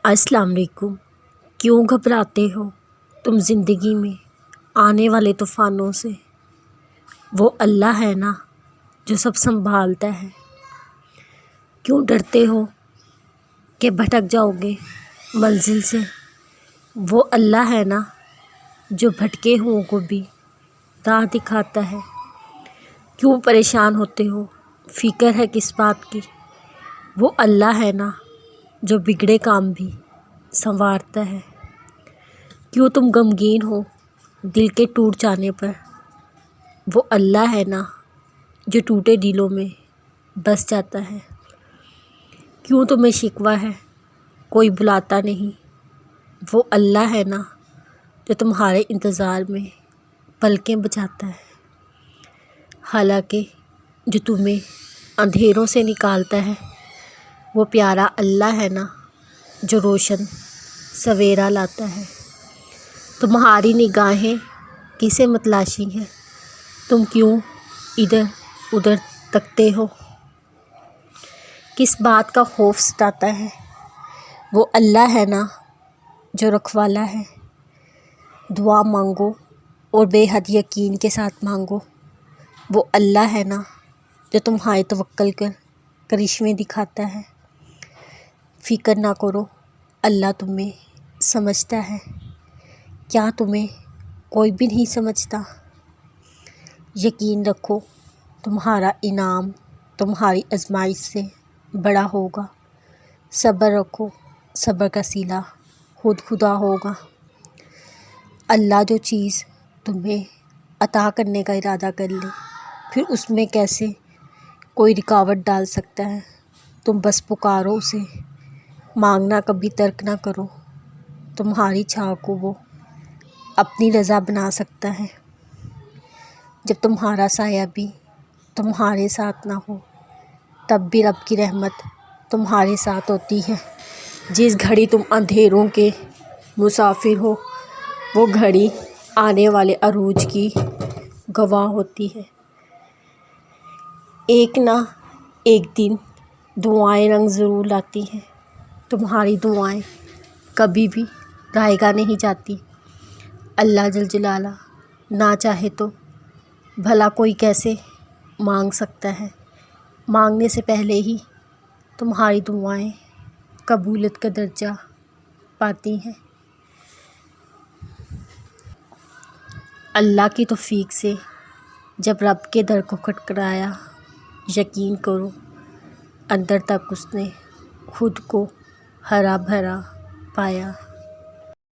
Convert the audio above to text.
السلام علیکم۔ کیوں گھبراتے ہو تم زندگی میں آنے والے طوفانوں سے؟ وہ اللہ ہے نا جو سب سنبھالتا ہے۔ کیوں ڈرتے ہو کہ بھٹک جاؤ گے منزل سے؟ وہ اللہ ہے نا جو بھٹکے ہوں کو بھی راہ دکھاتا ہے۔ کیوں پریشان ہوتے ہو؟ فکر ہے کس بات کی؟ وہ اللہ ہے نا جو بگڑے کام بھی سنوارتا ہے۔ کیوں تم غمگین ہو دل کے ٹوٹ جانے پر؟ وہ اللہ ہے نا جو ٹوٹے دلوں میں بس جاتا ہے۔ کیوں تمہیں شکوہ ہے کوئی بلاتا نہیں؟ وہ اللہ ہے نا جو تمہارے انتظار میں پلکیں بچھاتا ہے۔ حالانکہ جو تمہیں اندھیروں سے نکالتا ہے وہ پیارا اللہ ہے نا جو روشن سویرا لاتا ہے۔ تمہاری نگاہیں کسے متلاشی ہیں؟ تم کیوں ادھر ادھر تکتے ہو؟ کس بات کا خوف ستاتا ہے؟ وہ اللہ ہے نا جو رکھوالا ہے۔ دعا مانگو اور بے حد یقین کے ساتھ مانگو۔ وہ اللہ ہے نا جو تمہارے توکل کر کرشمے دکھاتا ہے۔ فکر نہ کرو، اللہ تمہیں سمجھتا ہے۔ کیا تمہیں کوئی بھی نہیں سمجھتا؟ یقین رکھو تمہارا انعام تمہاری آزمائش سے بڑا ہوگا۔ صبر رکھو، صبر کا صلہ خود خدا ہوگا۔ اللہ جو چیز تمہیں عطا کرنے کا ارادہ کر لے پھر اس میں کیسے کوئی رکاوٹ ڈال سکتا ہے؟ تم بس پکارو اسے، مانگنا کبھی ترک نہ کرو۔ تمہاری چاہ کو وہ اپنی رضا بنا سکتا ہے۔ جب تمہارا سایہ بھی تمہارے ساتھ نہ ہو تب بھی رب کی رحمت تمہارے ساتھ ہوتی ہے۔ جس گھڑی تم اندھیروں کے مسافر ہو وہ گھڑی آنے والے عروج کی گواہ ہوتی ہے۔ ایک نہ ایک دن دعائیں رنگ ضرور لاتی ہیں۔ تمہاری دعائیں کبھی بھی رائے گاہ نہیں جاتی۔ اللہ جل جلالہ نہ چاہے تو بھلا کوئی کیسے مانگ سکتا ہے؟ مانگنے سے پہلے ہی تمہاری دعائیں قبولیت کا درجہ پاتی ہیں۔ اللہ کی توفیق سے جب رب کے در کو کھٹکھٹایا، یقین کرو اندر تک اس نے خود کو ہرا بھرا پایا۔